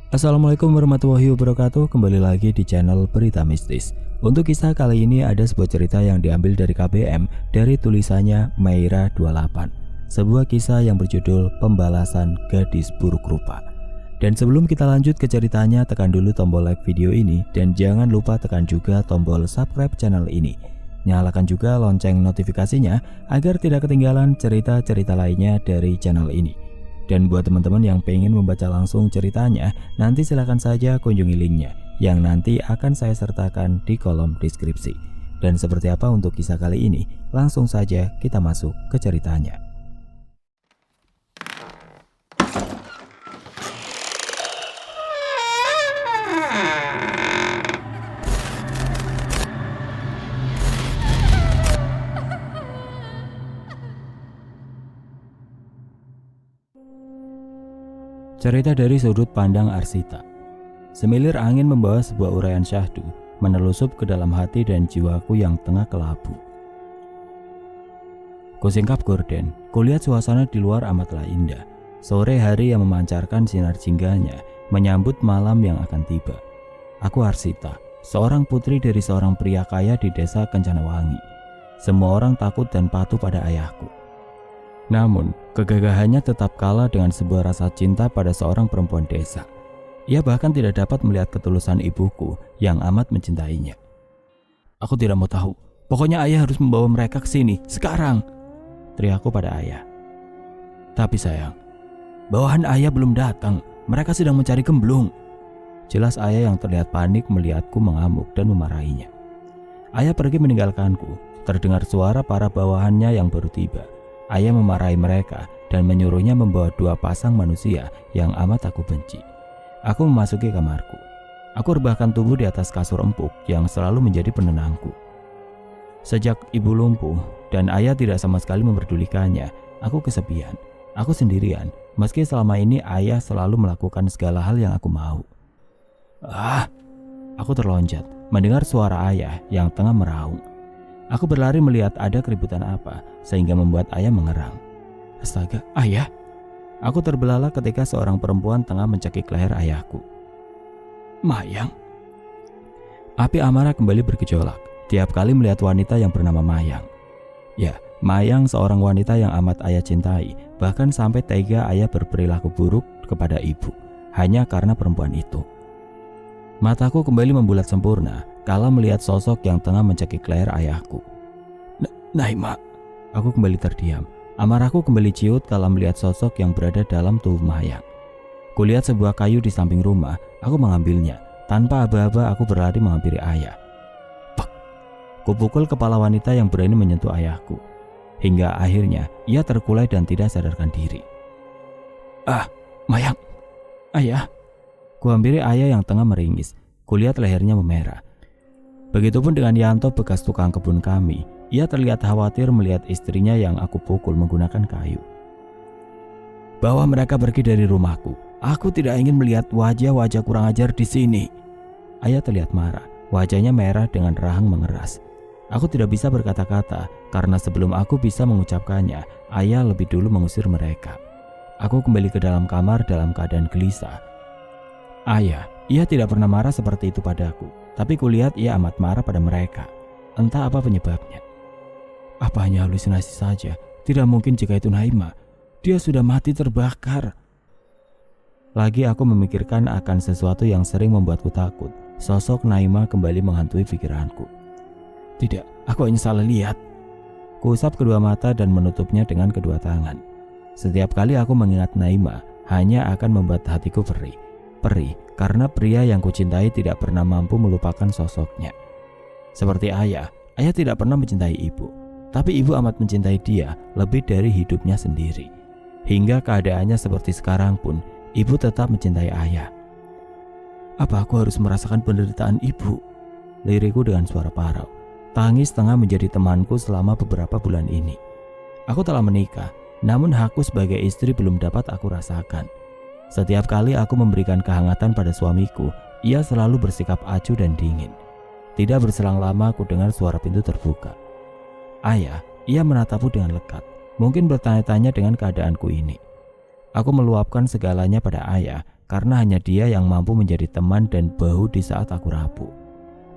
Assalamualaikum warahmatullahi wabarakatuh. Kembali lagi di channel Berita Mistis. Untuk kisah kali ini ada sebuah cerita yang diambil dari KBM dari tulisannya Meira 28. Sebuah kisah yang berjudul Pembalasan Gadis Buruk Rupa. Dan sebelum kita lanjut ke ceritanya, tekan dulu tombol like video ini dan jangan lupa tekan juga tombol subscribe channel ini. Nyalakan juga lonceng notifikasinya agar tidak ketinggalan cerita-cerita lainnya dari channel ini. Dan buat teman-teman yang pengen membaca langsung ceritanya, nanti silahkan saja kunjungi linknya yang nanti akan saya sertakan di kolom deskripsi. Dan seperti apa untuk kisah kali ini, langsung saja kita masuk ke ceritanya. Cerita dari sudut pandang Arsita. Semilir angin membawa sebuah uraian syahdu menelusup ke dalam hati dan jiwaku yang tengah kelabu. Kusingkap gorden, kulihat suasana di luar amatlah indah. Sore hari yang memancarkan sinar jingganya menyambut malam yang akan tiba. Aku Arsita, seorang putri dari seorang pria kaya di desa Kencanawangi. Semua orang takut dan patuh pada ayahku. Namun, kegagahannya tetap kalah dengan sebuah rasa cinta pada seorang perempuan desa. Ia bahkan tidak dapat melihat ketulusan ibuku yang amat mencintainya. Aku tidak mau tahu. Pokoknya ayah harus membawa mereka ke sini, sekarang, teriakku pada ayah. Tapi sayang, bawahan ayah belum datang. Mereka sedang mencari gemblung. Jelas ayah yang terlihat panik melihatku mengamuk dan memarahinya. Ayah pergi meninggalkanku. Terdengar suara para bawahannya yang baru tiba. Ayah memarahi mereka dan menyuruhnya membawa dua pasang manusia yang amat aku benci. Aku memasuki kamarku. Aku rebahkan tubuh di atas kasur empuk yang selalu menjadi penenangku. Sejak ibu lumpuh dan ayah tidak sama sekali memperdulikannya, aku kesepian. Aku sendirian, meski selama ini ayah selalu melakukan segala hal yang aku mau. Aku terlonjat mendengar suara ayah yang tengah meraung. Aku berlari melihat ada keributan apa, sehingga membuat ayah mengerang. Astaga, ayah! Aku terbelalak ketika seorang perempuan tengah mencekik leher ayahku. Mayang! Api amarah kembali bergejolak tiap kali melihat wanita yang bernama Mayang. Ya, Mayang seorang wanita yang amat ayah cintai, bahkan sampai tega ayah berperilaku buruk kepada ibu, hanya karena perempuan itu. Mataku kembali membulat sempurna kala melihat sosok yang tengah mencekik leher ayahku. Naima, aku kembali terdiam. Amarahku kembali ciut kala melihat sosok yang berada dalam tubuh Mayang. Kulihat sebuah kayu di samping rumah, aku mengambilnya. Tanpa aba-aba aku berlari menghampiri ayah. Pak! Kupukul kepala wanita yang berani menyentuh ayahku. Hingga akhirnya ia terkulai dan tidak sadarkan diri. Mayang! Ayah! Kuhampiri ayah yang tengah meringis. Kulihat lehernya memerah. Begitupun dengan Yanto bekas tukang kebun kami. Ia terlihat khawatir melihat istrinya yang aku pukul menggunakan kayu. Bawa mereka pergi dari rumahku. Aku tidak ingin melihat wajah-wajah kurang ajar di sini. Ayah terlihat marah. Wajahnya merah dengan rahang mengeras. Aku tidak bisa berkata-kata karena sebelum aku bisa mengucapkannya, ayah lebih dulu mengusir mereka. Aku kembali ke dalam kamar dalam keadaan gelisah. Ayah, ia tidak pernah marah seperti itu padaku, tapi kulihat ia amat marah pada mereka. Entah apa penyebabnya. Apa hanya halusinasi saja? Tidak mungkin jika itu Naima. Dia sudah mati terbakar. Lagi aku memikirkan akan sesuatu yang sering membuatku takut. Sosok Naima kembali menghantui pikiranku. Tidak, aku hanya salah lihat. Kuusap kedua mata dan menutupnya dengan kedua tangan. Setiap kali aku mengingat Naima, hanya akan membuat hatiku perih. Perih karena pria yang kucintai tidak pernah mampu melupakan sosoknya. Seperti ayah tidak pernah mencintai ibu, tapi ibu amat mencintai dia lebih dari hidupnya sendiri. Hingga keadaannya seperti sekarang pun, ibu tetap mencintai ayah. Apa aku harus merasakan penderitaan ibu? Lirikku dengan suara parau. Tangis tengah menjadi temanku selama beberapa bulan ini. Aku telah menikah, namun hakku sebagai istri belum dapat aku rasakan. Setiap kali aku memberikan kehangatan pada suamiku, ia selalu bersikap acuh dan dingin. Tidak berselang lama aku dengar suara pintu terbuka. Ayah, ia menatapku dengan lekat, mungkin bertanya-tanya dengan keadaanku ini. Aku meluapkan segalanya pada ayah karena hanya dia yang mampu menjadi teman dan bahu di saat aku rapuh.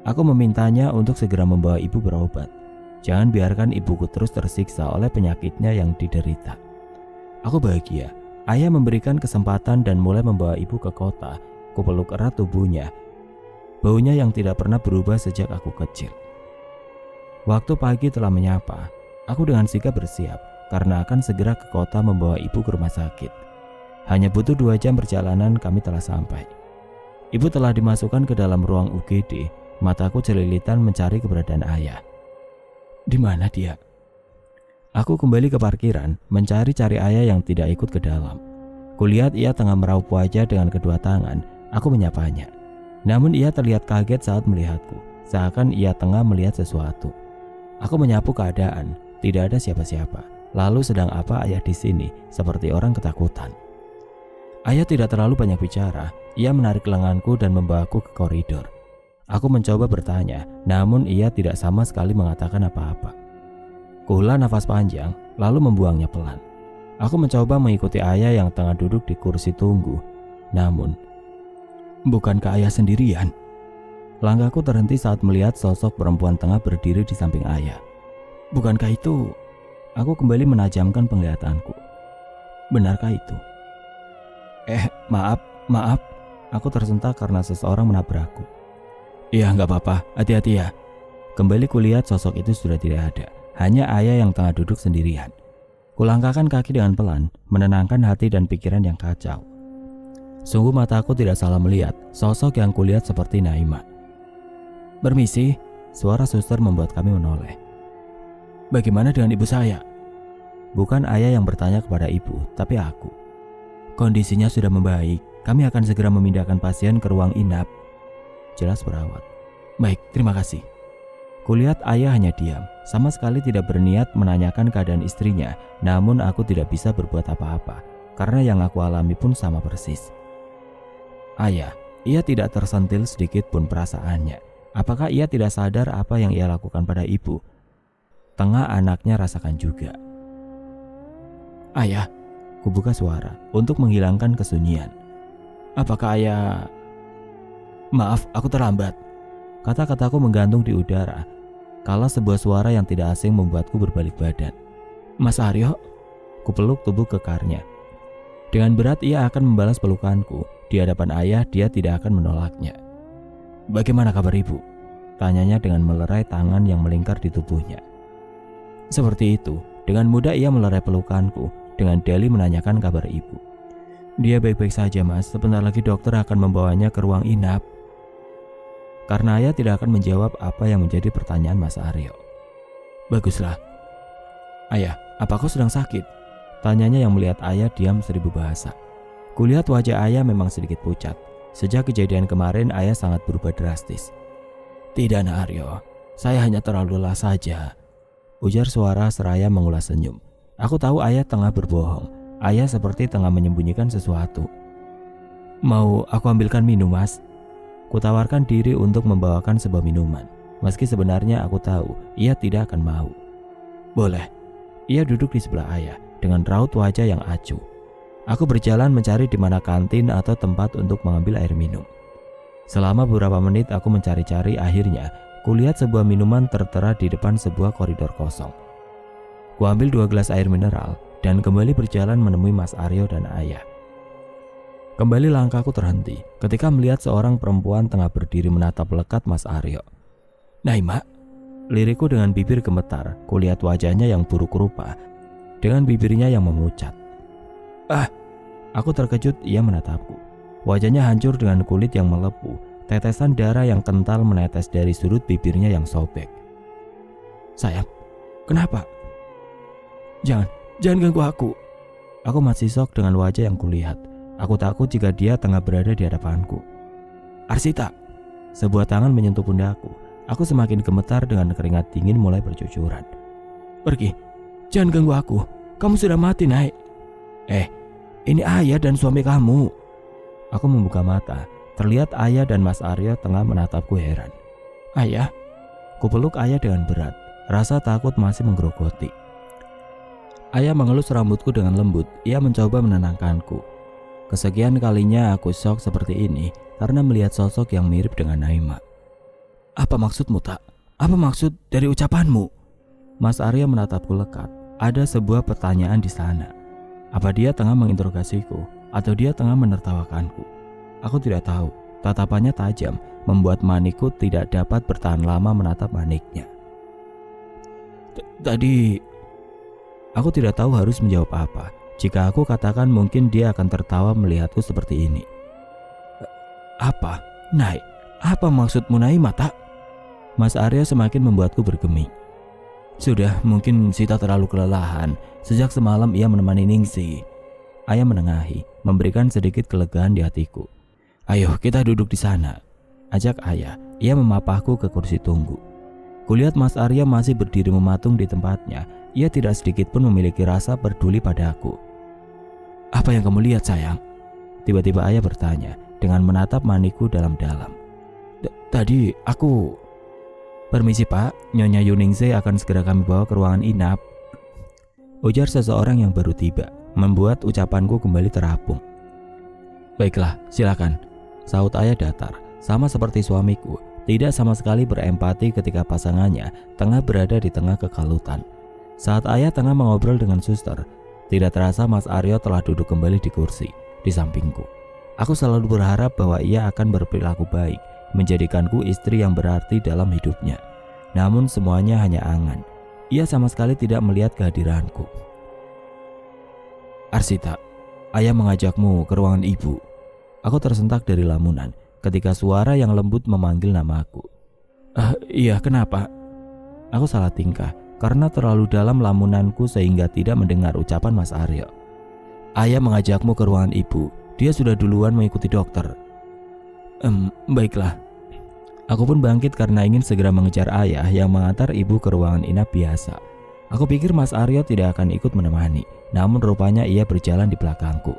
Aku memintanya untuk segera membawa ibu berobat. Jangan biarkan ibuku terus tersiksa oleh penyakitnya yang diderita. Aku bahagia. Ayah memberikan kesempatan dan mulai membawa ibu ke kota. Kupeluk erat tubuhnya. Baunya yang tidak pernah berubah sejak aku kecil. Waktu pagi telah menyapa. Aku dengan sigap bersiap karena akan segera ke kota membawa ibu ke rumah sakit. Hanya butuh 2 jam perjalanan kami telah sampai. Ibu telah dimasukkan ke dalam ruang UGD. Mataku celilitan mencari keberadaan ayah. Di mana dia? Aku kembali ke parkiran, mencari-cari ayah yang tidak ikut ke dalam. Kulihat ia tengah meraup wajah dengan kedua tangan. Aku menyapanya. Namun ia terlihat kaget saat melihatku, seakan ia tengah melihat sesuatu. Aku menyapu keadaan, tidak ada siapa-siapa. Lalu sedang apa ayah di sini, seperti orang ketakutan. Ayah tidak terlalu banyak bicara. Ia menarik lenganku dan membawaku ke koridor. Aku mencoba bertanya, namun ia tidak sama sekali mengatakan apa-apa. Kuhela nafas panjang, lalu membuangnya pelan. Aku mencoba mengikuti ayah yang tengah duduk di kursi tunggu. Namun, bukankah ayah sendirian? Langkahku terhenti saat melihat sosok perempuan tengah berdiri di samping ayah. Bukankah itu? Aku kembali menajamkan penglihatanku. Benarkah itu? Maaf. Aku tersentak karena seseorang menabrakku. Iya, nggak apa-apa, hati-hati ya. Kembali kulihat sosok itu sudah tidak ada. Hanya ayah yang tengah duduk sendirian. Kulangkahkan kaki dengan pelan, menenangkan hati dan pikiran yang kacau. Sungguh mataku tidak salah melihat sosok yang kulihat seperti Naima. Permisi, suara suster membuat kami menoleh. Bagaimana dengan ibu saya? Bukan ayah yang bertanya kepada ibu, tapi aku. Kondisinya sudah membaik, kami akan segera memindahkan pasien ke ruang inap. Jelas perawat. Baik, terima kasih. Kulihat ayah hanya diam, sama sekali tidak berniat menanyakan keadaan istrinya. Namun aku tidak bisa berbuat apa-apa, karena yang aku alami pun sama persis. Ayah, ia tidak tersentil sedikit pun perasaannya. Apakah ia tidak sadar apa yang ia lakukan pada ibu? Tengah anaknya rasakan juga. Ayah, kubuka suara untuk menghilangkan kesunyian. Apakah ayah... Maaf, aku terlambat. Kata-kataku menggantung di udara, kala sebuah suara yang tidak asing membuatku berbalik badan. Mas Aryo, kupeluk tubuh kekarnya. Dengan berat ia akan membalas pelukanku. Di hadapan ayah dia tidak akan menolaknya. Bagaimana kabar ibu? Tanyanya dengan melerai tangan yang melingkar di tubuhnya. Seperti itu, dengan mudah ia melerai pelukanku, dengan dalih menanyakan kabar ibu. Dia baik-baik saja mas, sebentar lagi dokter akan membawanya ke ruang inap. Karena ayah tidak akan menjawab apa yang menjadi pertanyaan Mas Aryo. Baguslah. Ayah, apa kau sedang sakit? Tanyanya yang melihat ayah diam 1000 bahasa. Kulihat wajah ayah memang sedikit pucat. Sejak kejadian kemarin ayah sangat berubah drastis. Tidak nak Aryo, saya hanya terlalu lelah saja. Ujar suara seraya mengulas senyum. Aku tahu ayah tengah berbohong. Ayah seperti tengah menyembunyikan sesuatu. Mau aku ambilkan minum mas? Kutawarkan diri untuk membawakan sebuah minuman, meski sebenarnya aku tahu ia tidak akan mau. Boleh. Ia duduk di sebelah ayah dengan raut wajah yang acuh. Aku berjalan mencari di mana kantin atau tempat untuk mengambil air minum. Selama beberapa menit aku mencari-cari, akhirnya kulihat sebuah minuman tertera di depan sebuah koridor kosong. Kuambil 2 gelas air mineral dan kembali berjalan menemui Mas Aryo dan ayah. Kembali langkahku terhenti ketika melihat seorang perempuan tengah berdiri menatap lekat Mas Aryo. Naima, lirikku dengan bibir gemetar. Kulihat wajahnya yang buruk rupa dengan bibirnya yang memucat. Aku terkejut ia menatapku. Wajahnya hancur dengan kulit yang melepuh. Tetesan darah yang kental menetes dari sudut bibirnya yang sobek. Sayang, kenapa? Jangan ganggu aku. Aku masih shock dengan wajah yang kulihat. Aku takut jika dia tengah berada di hadapanku. Arsita, sebuah tangan menyentuh pundakku. Aku semakin gemetar dengan keringat dingin mulai bercucuran. Pergi, jangan ganggu aku. Kamu sudah mati, Naik. Ini ayah dan suami kamu. Aku membuka mata. Terlihat ayah dan Mas Aryo tengah menatapku heran. Ayah, kupeluk ayah dengan berat. Rasa takut masih menggerogoti. Ayah mengelus rambutku dengan lembut. Ia mencoba menenangkanku. Kesekian kalinya aku shock seperti ini karena melihat sosok yang mirip dengan Naima. Apa maksudmu, Tak? Apa maksud dari ucapanmu? Mas Arya menatapku lekat. Ada sebuah pertanyaan di sana. Apa dia tengah menginterogasiku atau dia tengah menertawakanku? Aku tidak tahu. Tatapannya tajam, membuat manikku tidak dapat bertahan lama menatap maniknya. Tadi, aku tidak tahu harus menjawab apa. Jika aku katakan mungkin dia akan tertawa melihatku seperti ini. Apa? Nai, apa maksudmu Naima, Tak? Mas Arya semakin membuatku bergeming. Sudah, mungkin Sita terlalu kelelahan. Sejak semalam ia menemani Ningsi. Ayah menengahi, memberikan sedikit kelegaan di hatiku. Ayo kita duduk di sana, ajak ayah. Ia memapahku ke kursi tunggu. Kulihat Mas Arya masih berdiri mematung di tempatnya. Ia tidak sedikit pun memiliki rasa peduli padaku. Apa yang kamu lihat, sayang? Tiba-tiba ayah bertanya dengan menatap manikku dalam-dalam. Tadi aku... Permisi Pak, Nyonya Yuningsih akan segera kami bawa ke ruangan inap, ujar seseorang yang baru tiba, membuat ucapanku kembali terapung. Baiklah, silakan, sahut ayah datar, sama seperti suamiku, tidak sama sekali berempati ketika pasangannya tengah berada di tengah kekalutan. Saat ayah tengah mengobrol dengan suster, tidak terasa Mas Aryo telah duduk kembali di kursi di sampingku. Aku selalu berharap bahwa ia akan berperilaku baik, menjadikanku istri yang berarti dalam hidupnya. Namun semuanya hanya angan. Ia sama sekali tidak melihat kehadiranku. Arsita, ayah mengajakmu ke ruangan ibu. Aku tersentak dari lamunan ketika suara yang lembut memanggil namaku. Iya, kenapa? Aku salah tingkah karena terlalu dalam lamunanku sehingga tidak mendengar ucapan Mas Aryo. Ayah mengajakmu ke ruangan ibu. Dia sudah duluan mengikuti dokter. Baiklah. Aku pun bangkit karena ingin segera mengejar ayah yang mengantar ibu ke ruangan inap biasa. Aku pikir Mas Aryo tidak akan ikut menemani, namun rupanya ia berjalan di belakangku.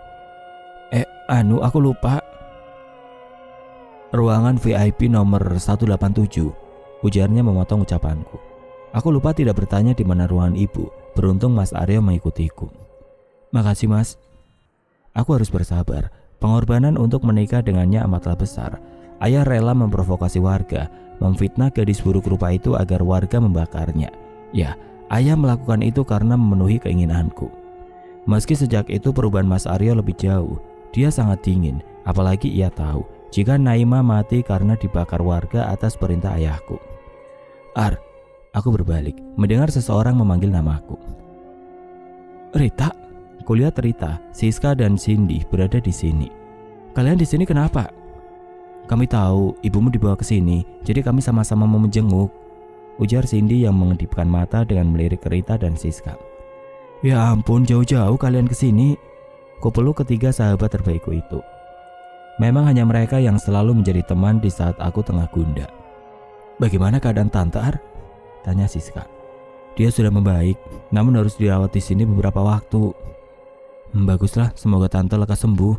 Aku lupa. Ruangan VIP nomor 187, ujarnya memotong ucapanku. Aku lupa tidak bertanya di mana ruangan ibu. Beruntung Mas Aryo mengikutiku. Makasih Mas. Aku harus bersabar. Pengorbanan untuk menikah dengannya amatlah besar. Ayah rela memprovokasi warga, memfitnah gadis buruk rupa itu agar warga membakarnya. Ya, ayah melakukan itu karena memenuhi keinginanku. Meski sejak itu perubahan Mas Aryo lebih jauh, dia sangat dingin. Apalagi ia tahu jika Naima mati karena dibakar warga atas perintah ayahku. Aku berbalik, mendengar seseorang memanggil namaku. Rita, kulihat Rita, Siska dan Cindy berada di sini. Kalian di sini kenapa? Kami tahu ibumu dibawa ke sini, jadi kami sama-sama mau menjenguk, ujar Cindy yang mengedipkan mata dengan melirik Rita dan Siska. Ya ampun, jauh-jauh kalian ke sini. Kupeluk ketiga sahabat terbaikku itu. Memang hanya mereka yang selalu menjadi teman di saat aku tengah gundah. Bagaimana keadaan Tante Ar? Tanya Siska. Dia sudah membaik, namun harus dirawat di sini beberapa waktu. Baguslah, semoga Tante lekas sembuh.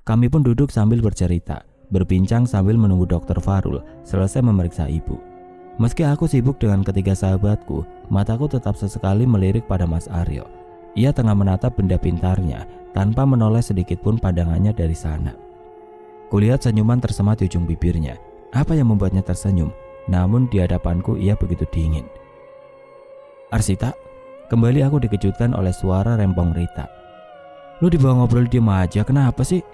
Kami pun duduk sambil bercerita, berbincang sambil menunggu Dokter Farul selesai memeriksa ibu. Meski aku sibuk dengan ketiga sahabatku, mataku tetap sesekali melirik pada Mas Aryo. Ia tengah menatap benda pintarnya tanpa menoleh sedikit pun pandangannya dari sana. Kulihat senyuman tersemat di ujung bibirnya. Apa yang membuatnya tersenyum? Namun di hadapanku ia begitu dingin. Arsita, kembali aku dikejutkan oleh suara rempong Rita. Lu dibawa ngobrol diem aja, kenapa sih?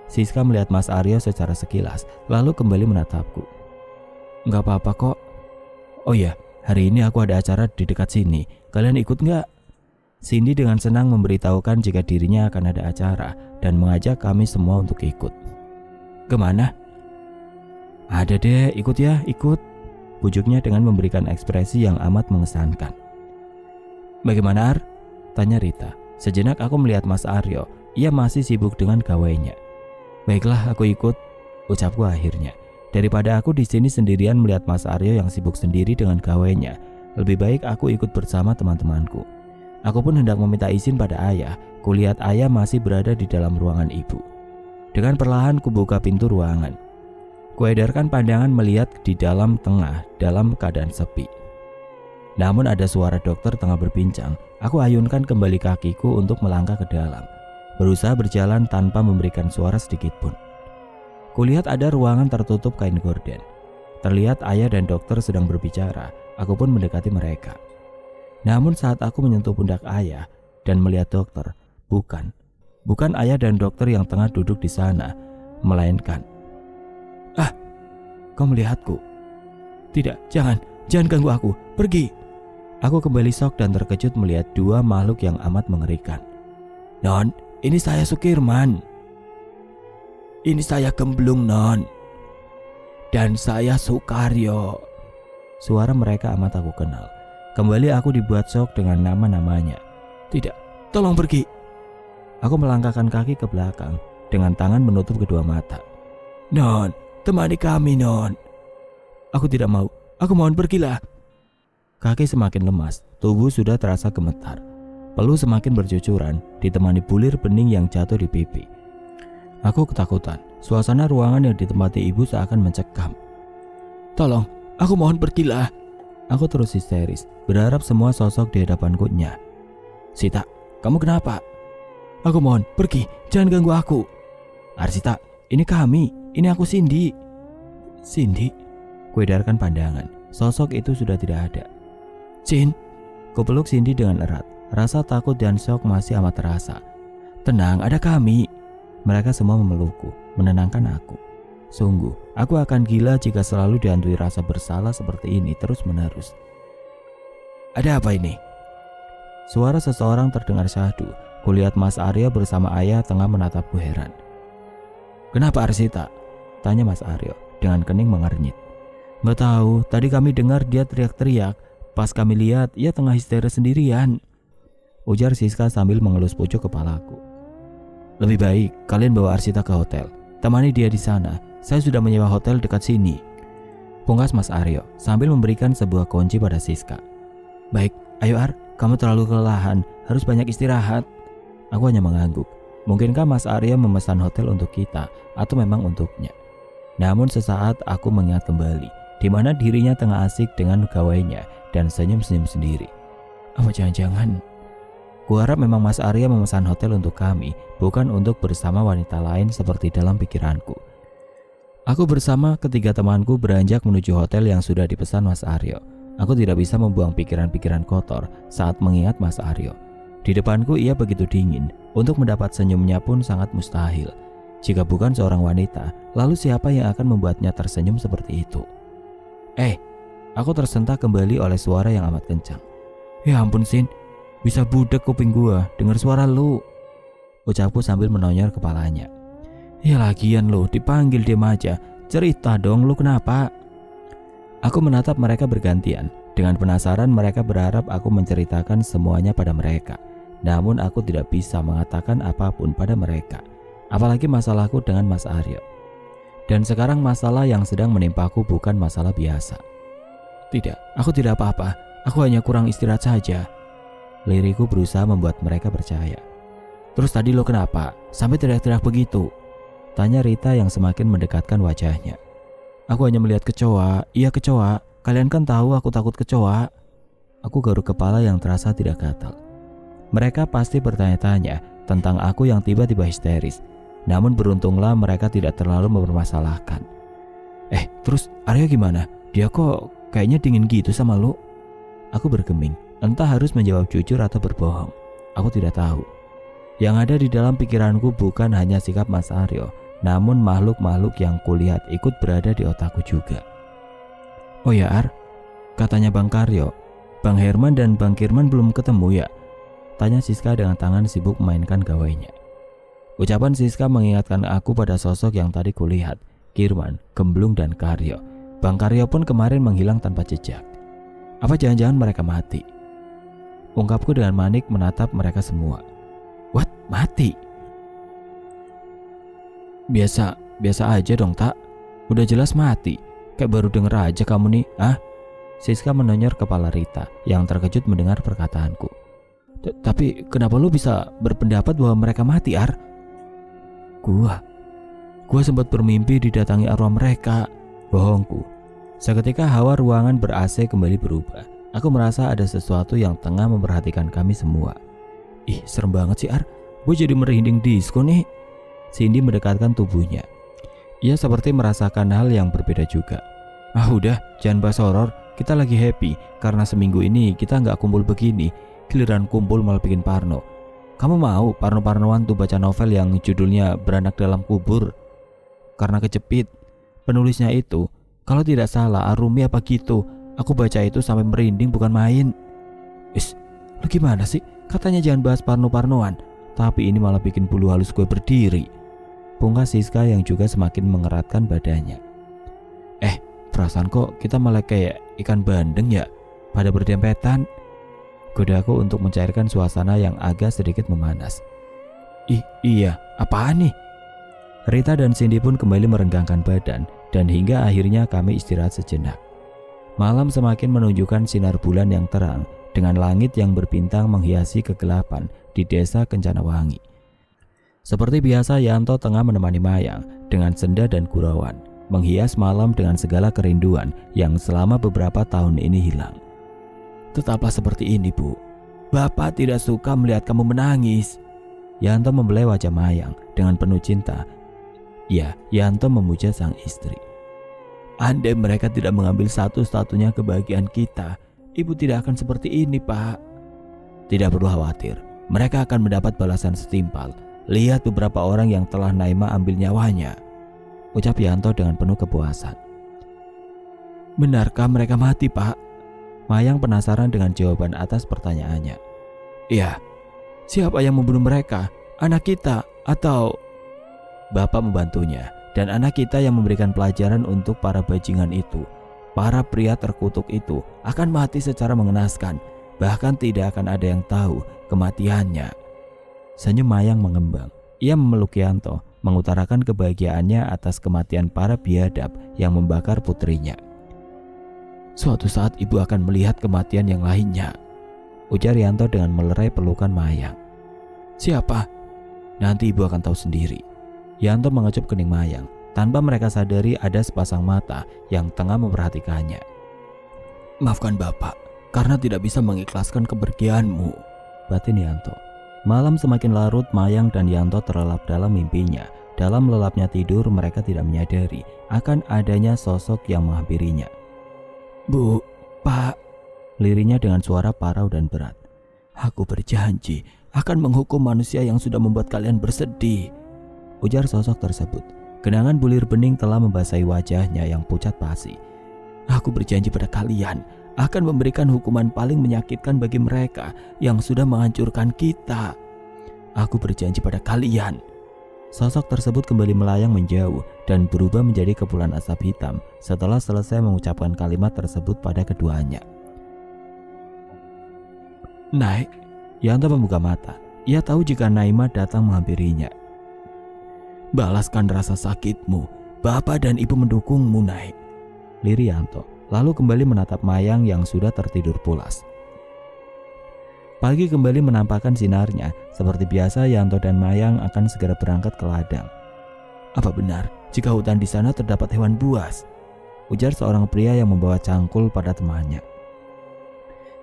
Siska melihat Mas Aryo secara sekilas, lalu kembali menatapku. Gak apa-apa kok. Oh ya, hari ini aku ada acara di dekat sini. Kalian ikut gak? Cindy dengan senang memberitahukan jika dirinya akan ada acara dan mengajak kami semua untuk ikut. Kemana? Ada deh, ikut ya, ikut. Bujuknya dengan memberikan ekspresi yang amat mengesankan. Bagaimana Ar? Tanya Rita. Sejenak aku melihat Mas Aryo. Ia masih sibuk dengan gawainya. Baiklah, aku ikut, ucapku akhirnya. Daripada aku di sini sendirian melihat Mas Aryo yang sibuk sendiri dengan gawainya, lebih baik aku ikut bersama teman-temanku. Aku pun hendak meminta izin pada ayah. Kulihat ayah masih berada di dalam ruangan ibu. Dengan perlahan kubuka pintu ruangan. Kuedarkan pandangan melihat di dalam tengah dalam keadaan sepi. Namun ada suara dokter tengah berbincang. Aku ayunkan kembali kakiku untuk melangkah ke dalam. berusaha berjalan tanpa memberikan suara sedikit pun. Kulihat ada ruangan tertutup kain gorden. Terlihat ayah dan dokter sedang berbicara. Aku pun mendekati mereka. Namun saat aku menyentuh pundak ayah dan melihat dokter, bukan ayah dan dokter yang tengah duduk di sana, melainkan, "Ah, kau melihatku?" "Tidak, jangan ganggu aku, pergi." Aku kembali shock dan terkejut melihat dua makhluk yang amat mengerikan. "Non, ini saya Sukirman." "Ini saya Gemblung, Non." "Dan saya Sukaryo." Suara mereka amat aku kenal. Kembali aku dibuat shock dengan nama-namanya. "Tidak, tolong pergi." Aku melangkahkan kaki ke belakang dengan tangan menutup kedua mata. "Non, temani kami, Non." "Aku tidak mau, aku mohon pergilah." Kaki semakin lemas, tubuh sudah terasa gemetar. Peluh semakin bercucuran, ditemani bulir bening yang jatuh di pipi. Aku ketakutan. Suasana ruangan yang ditempati ibu seakan mencekam. "Tolong, aku mohon pergilah." Aku terus histeris, berharap semua sosok di hadapanku nyah. "Sita, kamu kenapa?" "Aku mohon, pergi, jangan ganggu aku." "Arsita, ini kami, ini aku Cindy." "Cindy?" Kuedarkan pandangan, sosok itu sudah tidak ada. "Cin." Kupeluk Cindy dengan erat, rasa takut dan shock masih amat terasa. "Tenang, ada kami." Mereka semua memelukku, menenangkan aku. Sungguh, aku akan gila jika selalu dihantui rasa bersalah seperti ini terus-menerus. "Ada apa ini?" Suara seseorang terdengar syahdu. Kulihat Mas Aryo bersama ayah tengah menatapku heran. "Kenapa Arsita?" tanya Mas Aryo dengan kening mengernyit. "Nggak tahu, tadi kami dengar dia teriak-teriak. Pas kami lihat, ia tengah histeris sendirian," ujar Siska sambil mengelus pucuk kepalaku. "Lebih baik kalian bawa Arsita ke hotel. Temani dia di sana. Saya sudah menyewa hotel dekat sini," pungkas Mas Aryo sambil memberikan sebuah kunci pada Siska. "Baik, ayo Ar, kamu terlalu kelelahan, harus banyak istirahat." Aku hanya mengangguk. Mungkinkah Mas Aryo memesan hotel untuk kita atau memang untuknya? Namun sesaat aku mengingat kembali di mana dirinya tengah asik dengan gawainya dan senyum-senyum sendiri. Apa jangan-jangan? Kuharap memang Mas Aryo memesan hotel untuk kami, bukan untuk bersama wanita lain seperti dalam pikiranku. Aku bersama ketiga temanku beranjak menuju hotel yang sudah dipesan Mas Aryo. Aku tidak bisa membuang pikiran-pikiran kotor saat mengingat Mas Aryo. Di depanku ia begitu dingin, untuk mendapat senyumnya pun sangat mustahil. Jika bukan seorang wanita, lalu siapa yang akan membuatnya tersenyum seperti itu? Aku tersentak kembali oleh suara yang amat kencang. "Ya ampun Sin, bisa budek kuping gua dengar suara lu," ucapku sambil menonyor kepalanya. "Ya lagian lu, dipanggil diam aja, cerita dong lu kenapa?" Aku menatap mereka bergantian. Dengan penasaran mereka berharap aku menceritakan semuanya pada mereka. Namun aku tidak bisa mengatakan apapun pada mereka, apalagi masalahku dengan Mas Aryo. Dan sekarang masalah yang sedang menimpaku bukan masalah biasa. "Tidak, aku tidak apa-apa, aku hanya kurang istirahat saja." Liriku berusaha membuat mereka percaya. "Terus tadi lo kenapa? Sampai teriak-teriak begitu?" tanya Rita yang semakin mendekatkan wajahnya. "Aku hanya melihat kecoa, iya kecoa. Kalian kan tahu aku takut kecoa." Aku garuk kepala yang terasa tidak gatal. Mereka pasti bertanya-tanya tentang aku yang tiba-tiba histeris. Namun beruntunglah mereka tidak terlalu mempermasalahkan. Terus Aryo gimana? Dia kok kayaknya dingin gitu sama lu?" Aku bergeming, entah harus menjawab jujur atau berbohong. Aku tidak tahu. Yang ada di dalam pikiranku bukan hanya sikap Mas Aryo, namun makhluk-makhluk yang kulihat ikut berada di otakku juga. "Oh ya Ar, katanya Bang Karyo, Bang Herman dan Bang Kirman belum ketemu ya?" tanya Siska dengan tangan sibuk memainkan gawainya. Ucapan Siska mengingatkan aku pada sosok yang tadi kulihat, Kirman, Gemblung dan Karyo. Bang Karyo pun kemarin menghilang tanpa jejak. Apa jangan-jangan mereka mati? Ungkapku dengan manik menatap mereka semua. "What? Mati?" Biasa aja dong tak. Udah jelas mati. Kayak baru denger aja kamu nih, ah?" Siska menonyor kepala Rita yang terkejut mendengar perkataanku. Tapi kenapa lu bisa berpendapat bahwa mereka mati, Ar?" Gua sempat bermimpi didatangi arwah mereka. Bohongku. Seketika hawa ruangan ber-AC kembali berubah. Aku merasa ada sesuatu yang tengah memperhatikan kami semua. Ih, serem banget sih, Ar. Bu jadi merinding disco nih. Cindy mendekatkan tubuhnya. Ia seperti merasakan hal yang berbeda juga. Ah udah, jangan bahas horor. Kita lagi happy karena seminggu ini kita nggak kumpul begini. Giliran kumpul malah bikin parno. Kamu mau parno-parnoan tuh baca novel yang judulnya Beranak Dalam Kubur? Karena kejepit. Penulisnya itu, kalau tidak salah Arumi apa gitu. Aku baca itu sampai merinding bukan main. Lu gimana sih? Katanya jangan bahas parno-parnoan, tapi ini malah bikin bulu halus gue berdiri. Pungkas Siska yang juga semakin mengeratkan badannya. Perasaan kok kita malah kayak ikan bandeng ya, pada berdempetan. Godaku untuk mencairkan suasana yang agak sedikit memanas. Iya, apaan nih? Rita dan Cindy pun kembali merenggangkan badan dan hingga akhirnya kami istirahat sejenak. Malam semakin menunjukkan sinar bulan yang terang dengan langit yang berbintang menghiasi kegelapan di desa Kencanawangi. Seperti biasa Yanto tengah menemani Mayang dengan senda dan gurauan, menghias malam dengan segala kerinduan yang selama beberapa tahun ini hilang. Tetaplah seperti ini, Bu. Bapak tidak suka melihat kamu menangis. Yanto membelai wajah Mayang dengan penuh cinta. Ya, Yanto memuja sang istri. Andai mereka tidak mengambil satu-satunya kebahagiaan kita, Ibu tidak akan seperti ini, Pak. Tidak perlu khawatir, mereka akan mendapat balasan setimpal. Lihat beberapa orang yang telah Naima ambil nyawanya, ucap Yanto dengan penuh kepuasan. Benarkah mereka mati, Pak? Mayang penasaran dengan jawaban atas pertanyaannya. Iya. Siapa yang membunuh mereka? Anak kita atau... Bapak membantunya dan anak kita yang memberikan pelajaran untuk para bajingan itu. Para pria terkutuk itu akan mati secara mengenaskan. Bahkan tidak akan ada yang tahu kematiannya. Senyum Mayang mengembang. Ia memeluk Yanto, mengutarakan kebahagiaannya atas kematian para biadab yang membakar putrinya. Suatu saat ibu akan melihat kematian yang lainnya, ujar Yanto dengan melerai pelukan Mayang. Siapa? Nanti ibu akan tahu sendiri. Yanto mengecup kening Mayang. Tanpa mereka sadari ada sepasang mata yang tengah memperhatikannya. Maafkan Bapak karena tidak bisa mengikhlaskan kepergianmu, batin Yanto. Malam semakin larut, Mayang dan Yanto terlelap dalam mimpinya. Dalam lelapnya tidur mereka tidak menyadari akan adanya sosok yang menghampirinya. Bu, Pak, lirinya dengan suara parau dan berat. Aku berjanji akan menghukum manusia yang sudah membuat kalian bersedih, ujar sosok tersebut. Genangan bulir bening telah membasahi wajahnya yang pucat pasi. Aku berjanji pada kalian akan memberikan hukuman paling menyakitkan bagi mereka yang sudah menghancurkan kita. Aku berjanji pada kalian. Sosok tersebut kembali melayang menjauh dan berubah menjadi kepulan asap hitam setelah selesai mengucapkan kalimat tersebut pada keduanya. Naik, Yanto membuka mata. Ia tahu jika Naima datang menghampirinya. Balaskan rasa sakitmu. Bapak dan ibu mendukungmu, Naik, liri Yanto, lalu kembali menatap Mayang yang sudah tertidur pulas. Pagi kembali menampakkan sinarnya. Seperti biasa Yanto dan Mayang akan segera berangkat ke ladang. Apa benar jika hutan di sana terdapat hewan buas? Ujar seorang pria yang membawa cangkul pada temannya.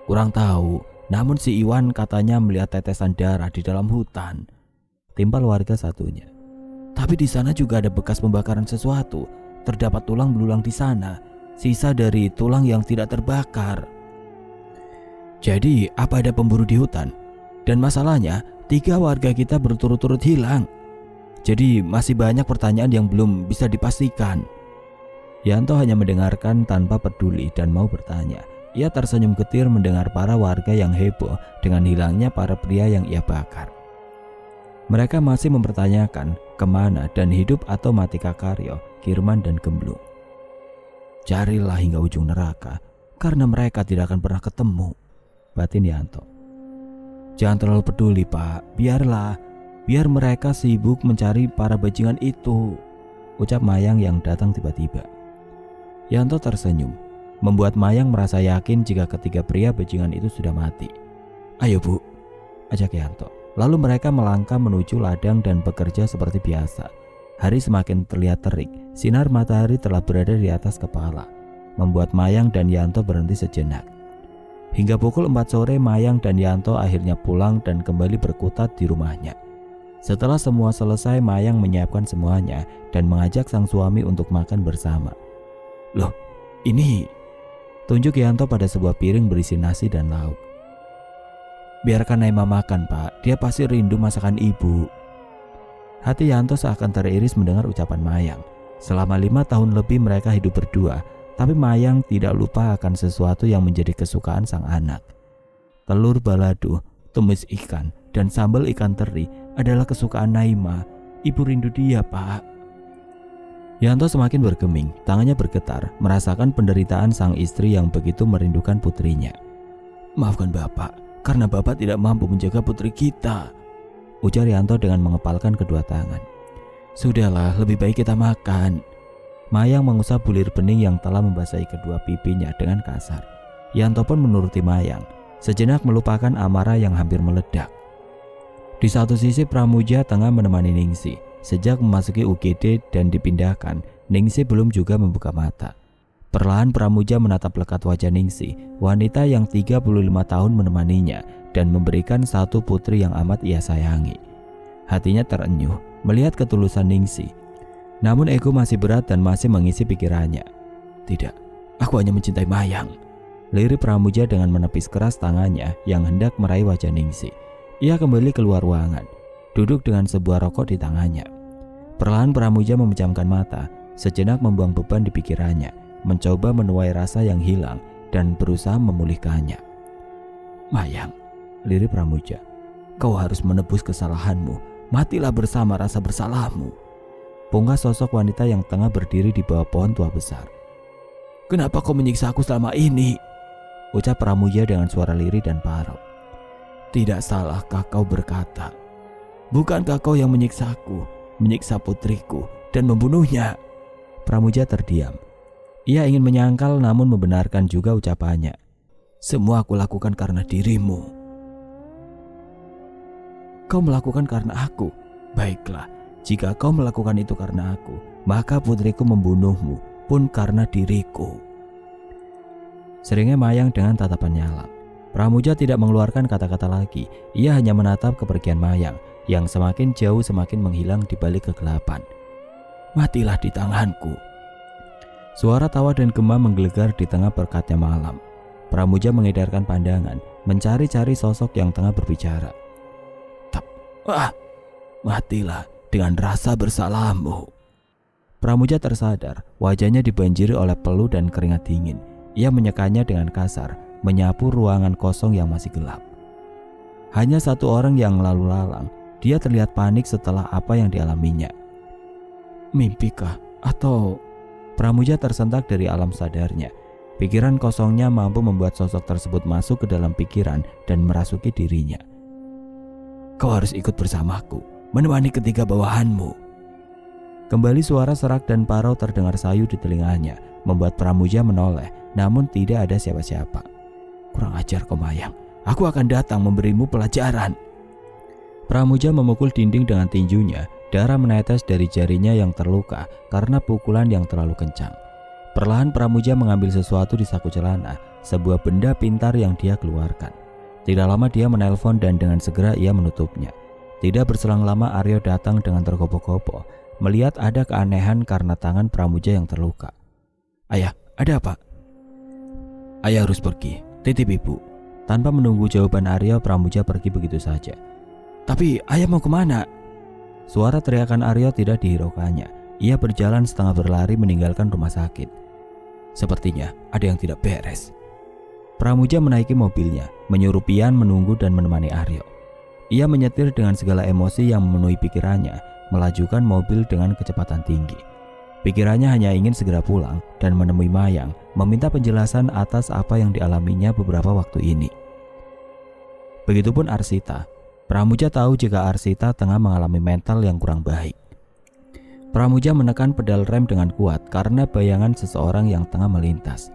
Kurang tahu, namun si Iwan katanya melihat tetesan darah di dalam hutan, timpal warga satunya. Tapi di sana juga ada bekas pembakaran sesuatu. Terdapat tulang belulang di sana, sisa dari tulang yang tidak terbakar. Jadi apa ada pemburu di hutan? Dan masalahnya 3 warga kita berturut-turut hilang. Jadi masih banyak pertanyaan yang belum bisa dipastikan. Yanto hanya mendengarkan tanpa peduli dan mau bertanya. Ia tersenyum getir mendengar para warga yang heboh dengan hilangnya para pria yang ia bakar. Mereka masih mempertanyakan kemana dan hidup atau mati Kakaryo, Kirman dan Gemblung. Carilah hingga ujung neraka, karena mereka tidak akan pernah ketemu, batin Yanto. Jangan terlalu peduli, Pak. Biar mereka sibuk mencari para bajingan itu, ucap Mayang yang datang tiba-tiba. Yanto tersenyum, membuat Mayang merasa yakin jika ketiga pria bajingan itu sudah mati. Ayo, Bu, ajak Yanto. Lalu mereka melangkah menuju ladang dan bekerja seperti biasa. Hari semakin terlihat terik. Sinar matahari telah berada di atas kepala, membuat Mayang dan Yanto berhenti sejenak. Hingga pukul 4 sore Mayang dan Yanto akhirnya pulang dan kembali berkutat di rumahnya. Setelah semua selesai, Mayang menyiapkan semuanya dan mengajak sang suami untuk makan bersama. Loh, ini... Tunjuk Yanto pada sebuah piring berisi nasi dan lauk. Biarkan Naima makan, Pak. Dia pasti rindu masakan ibu. Hati Yanto seakan teriris mendengar ucapan Mayang. Selama 5 tahun lebih mereka hidup berdua, tapi Mayang tidak lupa akan sesuatu yang menjadi kesukaan sang anak. Telur balado, tumis ikan, dan sambal ikan teri adalah kesukaan Naima. Ibu rindu dia, Pak. Yanto semakin bergeming, tangannya bergetar, merasakan penderitaan sang istri yang begitu merindukan putrinya. Maafkan Bapak, karena Bapak tidak mampu menjaga putri kita, ujar Yanto dengan mengepalkan kedua tangan. Sudahlah, lebih baik kita makan. Mayang mengusap bulir bening yang telah membasahi kedua pipinya dengan kasar. Yanto pun menuruti Mayang, sejenak melupakan amarah yang hampir meledak. Di satu sisi Pramuja tengah menemani Ningsih. Sejak memasuki UGD dan dipindahkan, Ningsih belum juga membuka mata. Perlahan Pramuja menatap lekat wajah Ningsih, wanita yang 35 tahun menemaninya dan memberikan satu putri yang amat ia sayangi. Hatinya terenyuh melihat ketulusan Ningsih. Namun ego masih berat dan masih mengisi pikirannya. Tidak, aku hanya mencintai Mayang, lirik Pramuja dengan menepis keras tangannya yang hendak meraih wajah Ningsih. Ia kembali keluar ruangan, duduk dengan sebuah rokok di tangannya. Perlahan Pramuja memejamkan mata, sejenak membuang beban di pikirannya, mencoba menuai rasa yang hilang dan berusaha memulihkannya. Mayang, lirik Pramuja, kau harus menebus kesalahanmu. Matilah bersama rasa bersalahmu. Pungkas sosok wanita yang tengah berdiri di bawah pohon tua besar. Kenapa kau menyiksa aku selama ini? Ucap Pramuja dengan suara lirih dan parau. Tidak salahkah kau berkata? Bukankah kau yang menyiksaku, menyiksa putriku, dan membunuhnya? Pramuja terdiam. Ia ingin menyangkal namun membenarkan juga ucapannya. Semua aku lakukan karena dirimu. Kau melakukan karena aku. Baiklah, jika kau melakukan itu karena aku, maka putriku membunuhmu pun karena diriku. Seringnya Mayang dengan tatapan nyalang. Pramuja tidak mengeluarkan kata-kata lagi. Ia hanya menatap kepergian Mayang yang semakin jauh semakin menghilang di balik kegelapan. Matilah di tanganku. Suara tawa dan gema menggelegar di tengah perkatnya malam. Pramuja mengedarkan pandangan, mencari-cari sosok yang tengah berbicara. Matilah dengan rasa bersalahmu. Pramuja tersadar, wajahnya dibanjiri oleh peluh dan keringat dingin. Ia menyekanya dengan kasar, menyapu ruangan kosong yang masih gelap. Hanya satu orang yang lalu lalang. Dia terlihat panik setelah apa yang dialaminya. Mimpikah? Atau... Pramuja tersentak dari alam sadarnya. Pikiran kosongnya mampu membuat sosok tersebut masuk ke dalam pikiran dan merasuki dirinya. Kau harus ikut bersamaku, menemani ketiga bawahanmu. Kembali suara serak dan parau terdengar sayu di telinganya, membuat Pramuja menoleh, namun tidak ada siapa-siapa. Kurang ajar kau Mayang, aku akan datang memberimu pelajaran. Pramuja memukul dinding dengan tinjunya, darah menetes dari jarinya yang terluka karena pukulan yang terlalu kencang. Perlahan Pramuja mengambil sesuatu di saku celana, sebuah benda pintar yang dia keluarkan. Tidak lama dia menelpon dan dengan segera ia menutupnya. Tidak berselang lama Aryo datang dengan tergopoh-gopoh, melihat ada keanehan karena tangan Pramuja yang terluka. Ayah, ada apa? Ayah harus pergi, titip ibu. Tanpa menunggu jawaban Aryo, Pramuja pergi begitu saja. Tapi ayah mau kemana? Suara teriakan Aryo tidak dihiraukannya. Ia berjalan setengah berlari meninggalkan rumah sakit. Sepertinya ada yang tidak beres. Pramuja menaiki mobilnya, menyuruh Pian menunggu dan menemani Aryo. Ia menyetir dengan segala emosi yang memenuhi pikirannya, melajukan mobil dengan kecepatan tinggi. Pikirannya hanya ingin segera pulang dan menemui Mayang, meminta penjelasan atas apa yang dialaminya beberapa waktu ini. Begitupun Arsita. Pramuja tahu jika Arsita tengah mengalami mental yang kurang baik. Pramuja menekan pedal rem dengan kuat karena bayangan seseorang yang tengah melintas.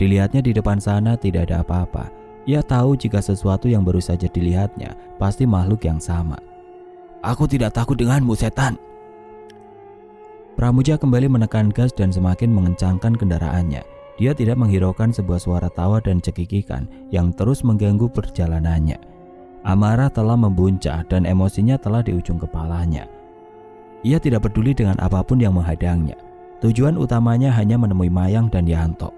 Dilihatnya di depan sana tidak ada apa-apa. Ia tahu jika sesuatu yang baru saja dilihatnya pasti makhluk yang sama. Aku tidak takut denganmu, setan. Pramuja kembali menekan gas dan semakin mengencangkan kendaraannya. Dia tidak menghiraukan sebuah suara tawa dan cekikikan yang terus mengganggu perjalanannya. Amarah telah membuncah dan emosinya telah di ujung kepalanya. Ia tidak peduli dengan apapun yang menghadangnya. Tujuan utamanya hanya menemui Mayang dan Yanto.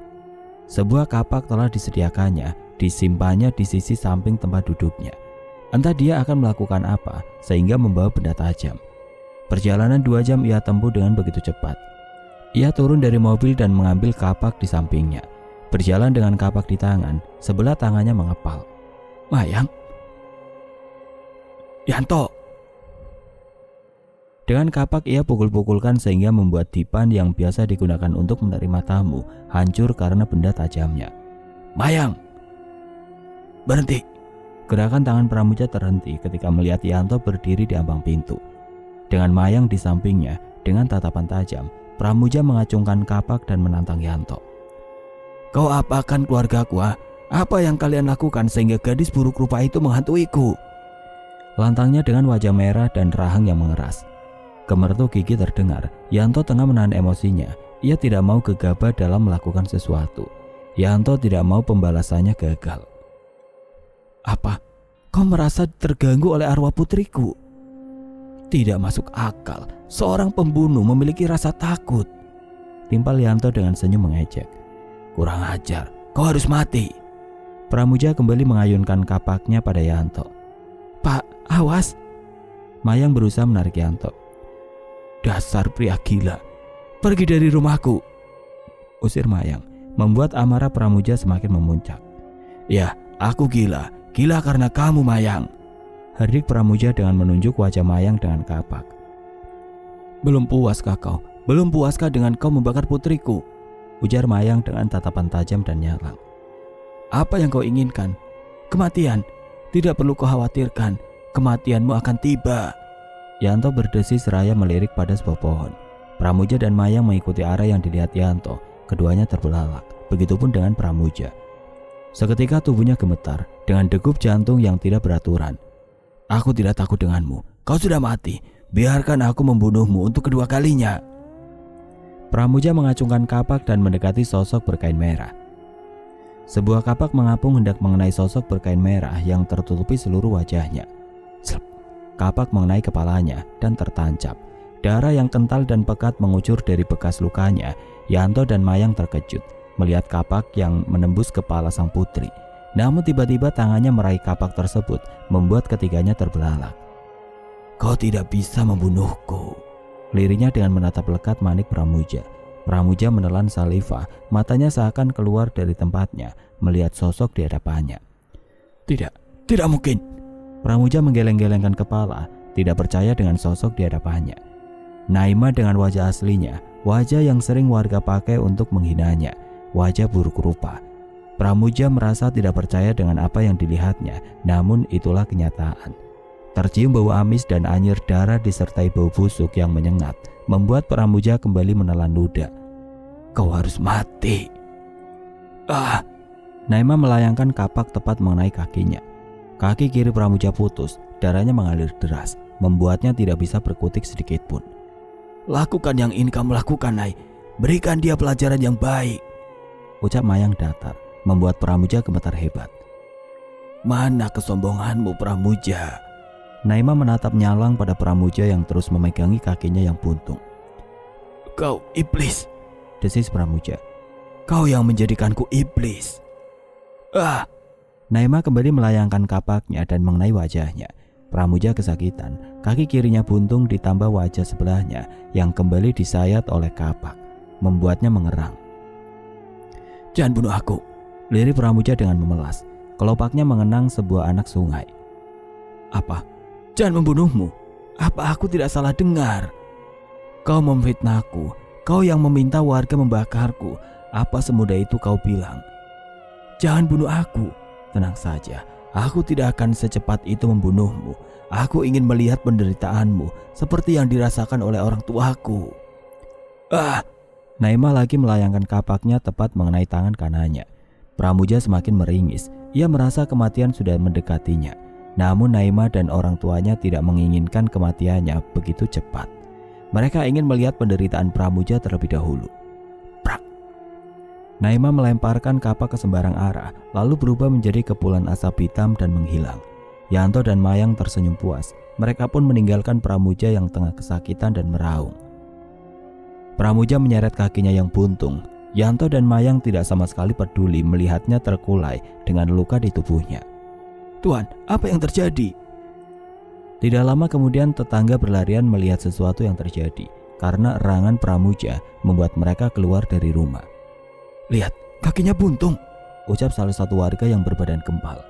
Sebuah kapak telah disediakannya, disimpannya di sisi samping tempat duduknya. Entah dia akan melakukan apa sehingga membawa benda tajam. Perjalanan 2 jam ia tempuh dengan begitu cepat. Ia turun dari mobil dan mengambil kapak di sampingnya. Berjalan dengan kapak di tangan, sebelah tangannya mengepal. Mayang, Yanto. Dengan kapak ia pukul-pukulkan sehingga membuat dipan yang biasa digunakan untuk menerima tamu hancur karena benda tajamnya. Mayang, berhenti. Gerakan tangan Pramuja terhenti ketika melihat Yanto berdiri di ambang pintu. Dengan Mayang di sampingnya, dengan tatapan tajam, Pramuja mengacungkan kapak dan menantang Yanto. Kau apakan keluargaku? Apa yang kalian lakukan sehingga gadis buruk rupa itu menghantuiku? Lantangnya dengan wajah merah dan rahang yang mengeras. Gemertuk gigi terdengar. Yanto tengah menahan emosinya. Ia tidak mau gegabah dalam melakukan sesuatu. Yanto tidak mau pembalasannya gagal. Apa? Kau merasa terganggu oleh arwah putriku? Tidak masuk akal. Seorang pembunuh memiliki rasa takut. Timpal Yanto dengan senyum mengejek. Kurang ajar. Kau harus mati. Pramuja kembali mengayunkan kapaknya pada Yanto. Pak, awas. Mayang berusaha menarik Yanto. Dasar pria gila, pergi dari rumahku, usir Mayang, membuat amarah Pramuja semakin memuncak. Ya, aku gila karena kamu Mayang, hardik Pramuja dengan menunjuk wajah Mayang dengan kapak. Belum puaskah kau? Belum puaskah dengan kau membakar putriku? Ujar Mayang dengan tatapan tajam dan nyalang. Apa yang kau inginkan? Kematian. Tidak perlu kau khawatirkan, kematianmu akan tiba. Yanto berdesi seraya melirik pada sebuah pohon. Pramuja dan Mayang mengikuti arah yang dilihat Yanto. Keduanya terbelalak. Begitupun dengan Pramuja. Seketika tubuhnya gemetar dengan degup jantung yang tidak beraturan. Aku tidak takut denganmu. Kau sudah mati. Biarkan aku membunuhmu untuk kedua kalinya. Pramuja mengacungkan kapak dan mendekati sosok berkain merah. Sebuah kapak mengapung hendak mengenai sosok berkain merah yang tertutupi seluruh wajahnya. Slep. Kapak mengenai kepalanya dan tertancap. Darah yang kental dan pekat mengucur dari bekas lukanya. Yanto dan Mayang terkejut melihat kapak yang menembus kepala sang putri. Namun tiba-tiba tangannya meraih kapak tersebut, membuat ketiganya terbelalak. Kau tidak bisa membunuhku, liriknya dengan menatap lekat manik Pramuja. Pramuja menelan saliva, matanya seakan keluar dari tempatnya melihat sosok di hadapannya. Tidak mungkin. Pramuja menggeleng-gelengkan kepala, tidak percaya dengan sosok di hadapannya. Naima dengan wajah aslinya, wajah yang sering warga pakai untuk menghinanya, wajah buruk rupa. Pramuja merasa tidak percaya dengan apa yang dilihatnya, namun itulah kenyataan. Tercium bau amis dan anyir darah disertai bau busuk yang menyengat, membuat Pramuja kembali menelan ludah. Kau harus mati. Naima melayangkan kapak tepat mengenai kakinya. Kaki kiri Pramuja putus, darahnya mengalir deras, membuatnya tidak bisa berkutik sedikit pun. Lakukan yang ingin kamu lakukan, Nai. Berikan dia pelajaran yang baik, ucap Mayang datar, membuat Pramuja gemetar hebat. Mana kesombonganmu, Pramuja? Naima menatap nyalang pada Pramuja yang terus memegangi kakinya yang buntung. Kau iblis, desis Pramuja. Kau yang menjadikanku iblis. Naima kembali melayangkan kapaknya dan mengenai wajahnya. Pramuja kesakitan, kaki kirinya buntung ditambah wajah sebelahnya yang kembali disayat oleh kapak, membuatnya mengerang. Jangan bunuh aku, lirik Pramuja dengan memelas. Kelopaknya mengenang sebuah anak sungai. Apa? Jangan membunuhmu? Apa aku tidak salah dengar? Kau memfitnahku, kau yang meminta warga membakarku. Apa semudah itu kau bilang? Jangan bunuh aku. Tenang saja, aku tidak akan secepat itu membunuhmu. Aku ingin melihat penderitaanmu seperti yang dirasakan oleh orang tuaku. Naima lagi melayangkan kapaknya tepat mengenai tangan kanannya. Pramuja semakin meringis. Ia merasa kematian sudah mendekatinya. Namun Naima dan orang tuanya tidak menginginkan kematiannya begitu cepat. Mereka ingin melihat penderitaan Pramuja terlebih dahulu. Naima melemparkan kapak ke sembarang arah, lalu berubah menjadi kepulan asap hitam dan menghilang. Yanto dan Mayang tersenyum puas. Mereka pun meninggalkan Pramuja yang tengah kesakitan dan meraung. Pramuja menyeret kakinya yang buntung. Yanto dan Mayang tidak sama sekali peduli melihatnya terkulai dengan luka di tubuhnya. "Tuan, apa yang terjadi?" Tidak lama kemudian tetangga berlarian melihat sesuatu yang terjadi karena erangan Pramuja membuat mereka keluar dari rumah. "Lihat, kakinya buntung," ucap salah satu warga yang berbadan kempal.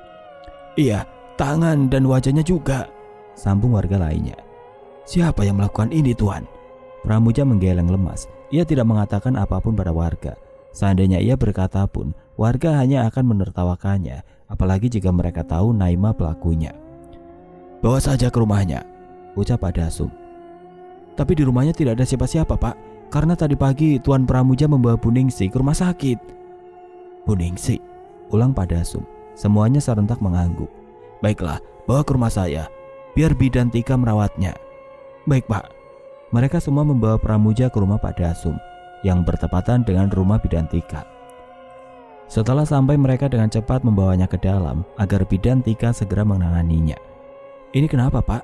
"Iya, tangan dan wajahnya juga," sambung warga lainnya. "Siapa yang melakukan ini, Tuan?" Pramuja menggeleng lemas. Ia tidak mengatakan apapun pada warga. Seandainya ia berkata pun, warga hanya akan menertawakannya, apalagi jika mereka tahu Naima pelakunya. "Bawa saja ke rumahnya," ucap Padasum. "Tapi di rumahnya tidak ada siapa-siapa, Pak, karena tadi pagi Tuan Pramuja membawa Bu Ningsi ke rumah sakit." "Bu Ningsi?" ulang Padasum. Semuanya serentak mengangguk. "Baiklah, bawa ke rumah saya, biar bidan Tika merawatnya." "Baik, Pak." Mereka semua membawa Pramuja ke rumah Padasum yang bertepatan dengan rumah bidan Tika. Setelah sampai, mereka dengan cepat membawanya ke dalam agar bidan Tika segera menanganinya. "Ini kenapa, Pak?"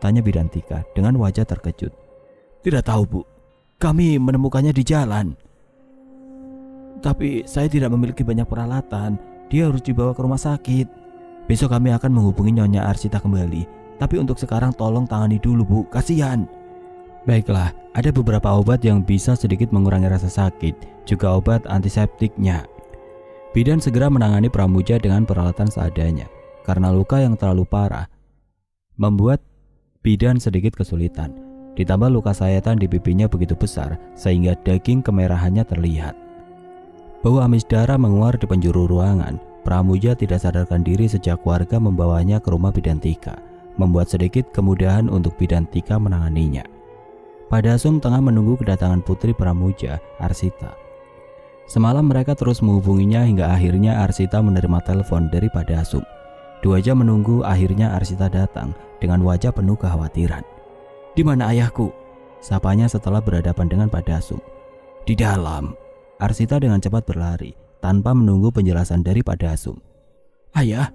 tanya bidan Tika dengan wajah terkejut. "Tidak tahu, Bu. Kami menemukannya di jalan. Tapi saya tidak memiliki banyak peralatan. Dia harus dibawa ke rumah sakit. Besok kami akan menghubungi Nyonya Arsita kembali. Tapi untuk sekarang tolong tangani dulu, Bu. Kasihan." "Baiklah, ada beberapa obat yang bisa sedikit mengurangi rasa sakit, juga obat antiseptiknya." Bidan segera menangani Pramuja dengan peralatan seadanya. Karena luka yang terlalu parah membuat bidan sedikit kesulitan. Ditambah luka sayatan di pipinya begitu besar sehingga daging kemerahannya terlihat. Bau amis darah menguar di penjuru ruangan. Pramuja tidak sadarkan diri sejak warga membawanya ke rumah bidan Tika, membuat sedikit kemudahan untuk bidan Tika menanganinya. Padasum tengah menunggu kedatangan putri Pramuja, Arsita. Semalam mereka terus menghubunginya hingga akhirnya Arsita menerima telepon dari Padasum. 2 jam menunggu, akhirnya Arsita datang dengan wajah penuh kekhawatiran. "Di mana ayahku?" sapanya setelah berhadapan dengan Padasum. "Di dalam." Arsita dengan cepat berlari tanpa menunggu penjelasan dari Padasum. "Ayah?"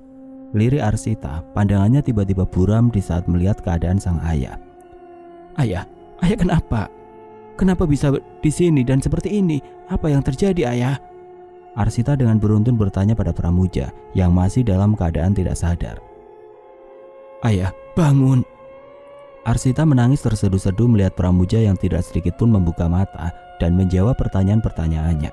lirik Arsita, pandangannya tiba-tiba buram di saat melihat keadaan sang ayah. Ayah kenapa? Kenapa bisa di sini dan seperti ini? Apa yang terjadi, Ayah?" Arsita dengan beruntun bertanya pada Pramuja yang masih dalam keadaan tidak sadar. "Ayah, bangun." Arsita menangis terseduh-seduh melihat Pramuja yang tidak sedikit pun membuka mata dan menjawab pertanyaan-pertanyaannya.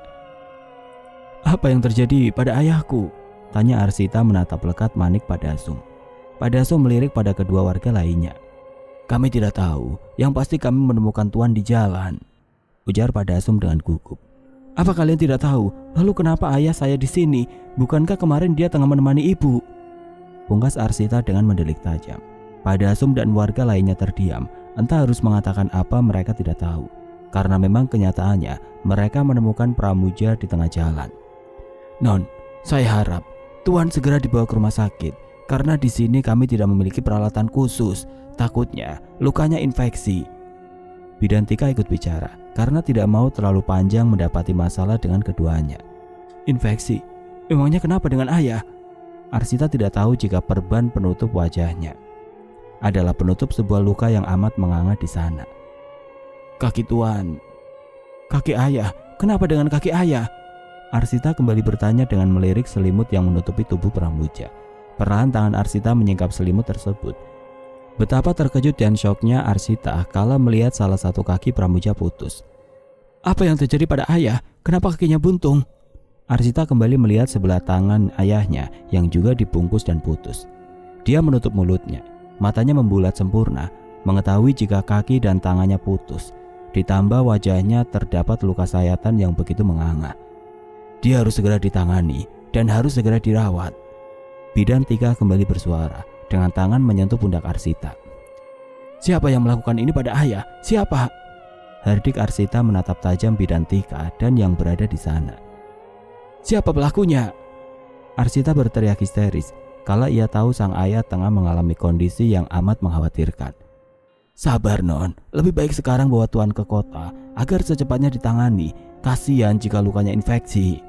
"Apa yang terjadi pada ayahku?" tanya Arsita menatap lekat manik Padasum. Padasum melirik pada kedua warga lainnya. "Kami tidak tahu, yang pasti kami menemukan Tuan di jalan," ujar Padasum dengan gugup. "Apa kalian tidak tahu? Lalu kenapa ayah saya di sini? Bukankah kemarin dia tengah menemani ibu?" pungkas Arsita dengan mendelik tajam. Padasum dan warga lainnya terdiam, entah harus mengatakan apa mereka tidak tahu. Karena memang kenyataannya mereka menemukan Pramuja di tengah jalan. "Non, saya harap Tuan segera dibawa ke rumah sakit, karena di sini kami tidak memiliki peralatan khusus. Takutnya lukanya infeksi." Bidan Tika ikut bicara karena tidak mau terlalu panjang mendapati masalah dengan keduanya. "Infeksi? Memangnya kenapa dengan ayah?" Arsita tidak tahu jika perban penutup wajahnya adalah penutup sebuah luka yang amat menganga di sana. "Kaki Tuan." "Kaki ayah? Kenapa dengan kaki ayah?" Arsita kembali bertanya dengan melirik selimut yang menutupi tubuh Pramuja. Perlahan tangan Arsita menyingkap selimut tersebut. Betapa terkejut dan syoknya Arsita kala melihat salah satu kaki Pramuja putus. "Apa yang terjadi pada ayah? Kenapa kakinya buntung?" Arsita kembali melihat sebelah tangan ayahnya yang juga dibungkus dan putus. Dia menutup mulutnya, matanya membulat sempurna, mengetahui jika kaki dan tangannya putus. Ditambah wajahnya terdapat luka sayatan yang begitu menganga. Dia harus segera ditangani dan harus segera dirawat. Bidan Tika kembali bersuara dengan tangan menyentuh pundak Arsita. "Siapa yang melakukan ini pada ayah? Siapa?" Herdik Arsita menatap tajam Bidan Tika dan yang berada di sana. "Siapa pelakunya?" Arsita berteriak histeris kala ia tahu sang ayah tengah mengalami kondisi yang amat mengkhawatirkan. "Sabar, Non. Lebih baik sekarang bawa Tuan ke kota agar secepatnya ditangani. Kasihan jika lukanya infeksi."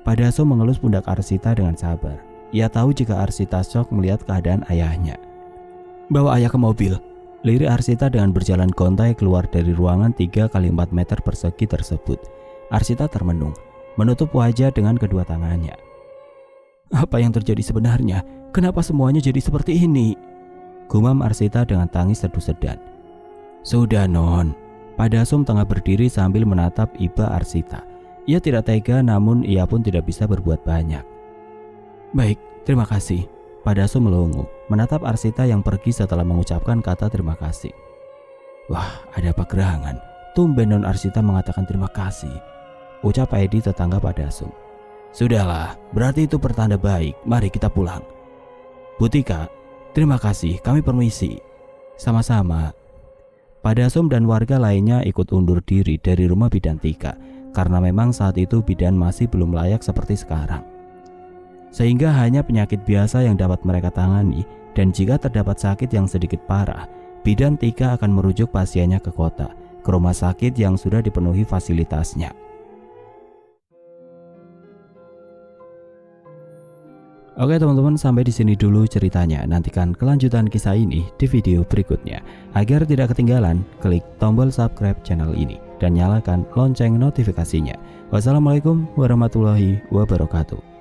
Padasum mengelus pundak Arsita dengan sabar. Ia tahu jika Arsita syok melihat keadaan ayahnya. "Bawa ayah ke mobil," lirik Arsita dengan berjalan gontai keluar dari ruangan 3 kali 4 meter persegi tersebut. Arsita termenung, menutup wajah dengan kedua tangannya. "Apa yang terjadi sebenarnya? Kenapa semuanya jadi seperti ini?" gumam Arsita dengan tangis sedu-sedan. "Sudah, Non." Pak Dasum tengah berdiri sambil menatap iba Arsita. Ia tidak tega, namun ia pun tidak bisa berbuat banyak. "Baik, terima kasih." Pak Dasum melongo, menatap Arsita yang pergi setelah mengucapkan kata terima kasih. "Wah, ada apa gerangan? Tumben Non Arsita mengatakan terima kasih," ucap Edi tetangga Pak Dasum. "Sudahlah, berarti itu pertanda baik. Mari kita pulang." "Bu Tika, terima kasih, kami permisi." "Sama-sama." Pak Dasum dan warga lainnya ikut undur diri dari rumah Bidan Tika karena memang saat itu bidan masih belum layak seperti sekarang. Sehingga hanya penyakit biasa yang dapat mereka tangani, dan jika terdapat sakit yang sedikit parah, Bidan Tika akan merujuk pasiennya ke kota, ke rumah sakit yang sudah dipenuhi fasilitasnya. Oke teman-teman, sampai di sini dulu ceritanya. Nantikan kelanjutan kisah ini di video berikutnya. Agar tidak ketinggalan, klik tombol subscribe channel ini dan nyalakan lonceng notifikasinya. Wassalamualaikum warahmatullahi wabarakatuh.